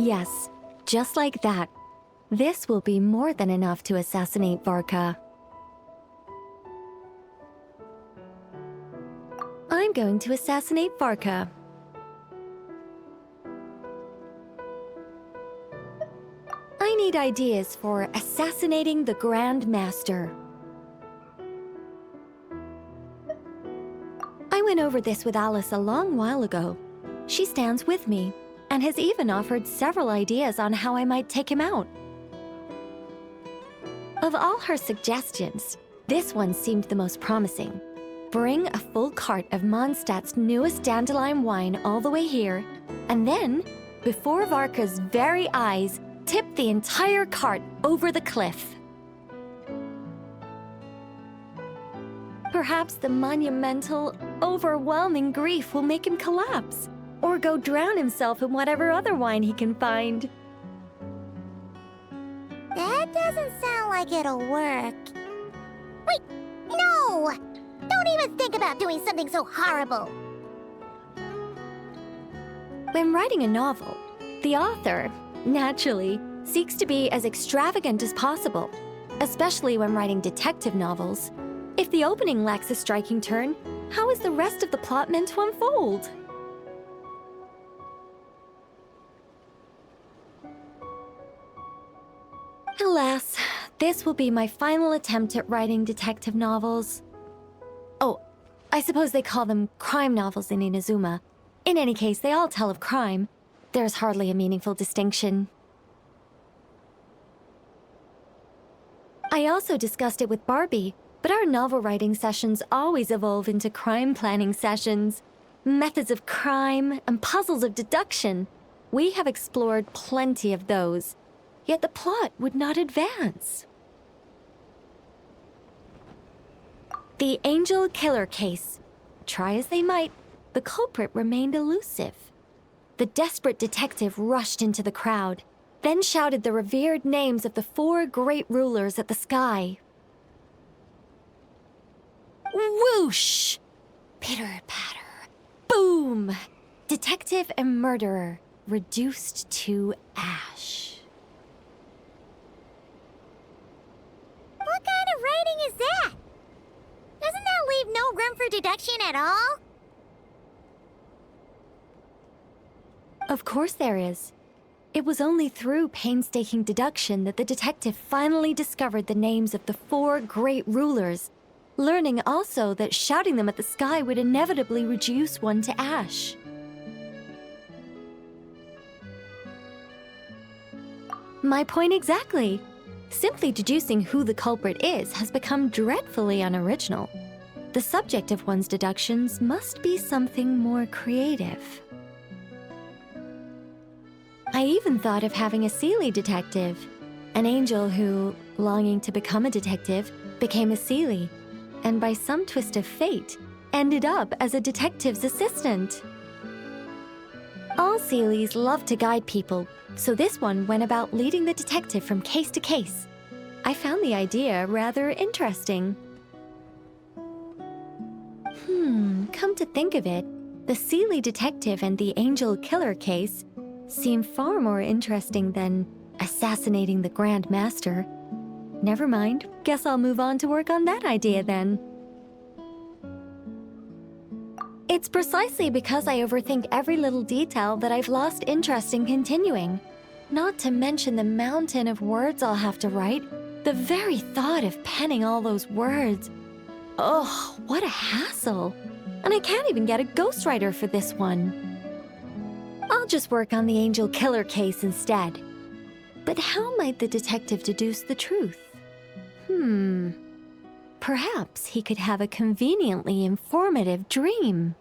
Yes, just like that. This will be more than enough to assassinate Varka. I'm going to assassinate Varka. I need ideas for assassinating the Grand Master. I went over this with Alice a long while ago. She stands with me, and has even offered several ideas on how I might take him out. Of all her suggestions, this one seemed the most promising. Bring a full cart of Mondstadt's newest dandelion wine all the way here, and then, before Varka's very eyes, tip the entire cart over the cliff. Perhaps the monumental, overwhelming grief will make him collapse, or go drown himself in whatever other wine he can find. That doesn't sound like it'll work. Wait, no! Don't even think about doing something so horrible. When writing a novel, the author, naturally, seeks to be as extravagant as possible, especially when writing detective novels. If the opening lacks a striking turn, how is the rest of the plot meant to unfold? Alas, this will be my final attempt at writing detective novels. Oh, I suppose they call them crime novels in Inazuma. In any case, they all tell of crime. There's hardly a meaningful distinction. I also discussed it with Barbie, but our novel writing sessions always evolve into crime planning sessions. Methods of crime and puzzles of deduction. We have explored plenty of those, yet the plot would not advance. The Angel Killer case. Try as they might, the culprit remained elusive. The desperate detective rushed into the crowd, then shouted the revered names of the 4 great rulers at the sky. Whoosh! Pitter-patter. Boom! Detective and murderer reduced to ash. What kind of writing is that? Doesn't that leave no room for deduction at all? Of course there is. It was only through painstaking deduction that the detective finally discovered the names of the 4 great rulers, learning also that shouting them at the sky would inevitably reduce one to ash. My point exactly. Simply deducing who the culprit is has become dreadfully unoriginal. The subject of one's deductions must be something more creative. I even thought of having a Seelie detective, an angel who, longing to become a detective, became a Seelie, and by some twist of fate, ended up as a detective's assistant. All Seelies love to guide people, so this one went about leading the detective from case to case. I found the idea rather interesting. Come to think of it, the Seelie detective and the Angel Killer case seem far more interesting than assassinating the Grand Master. Never mind, guess I'll move on to work on that idea then. It's precisely because I overthink every little detail that I've lost interest in continuing. Not to mention the mountain of words I'll have to write. The very thought of penning all those words. Oh, what a hassle. And I can't even get a ghostwriter for this one. I'll just work on the Angel Killer case instead. But how might the detective deduce the truth? Perhaps he could have a conveniently informative dream.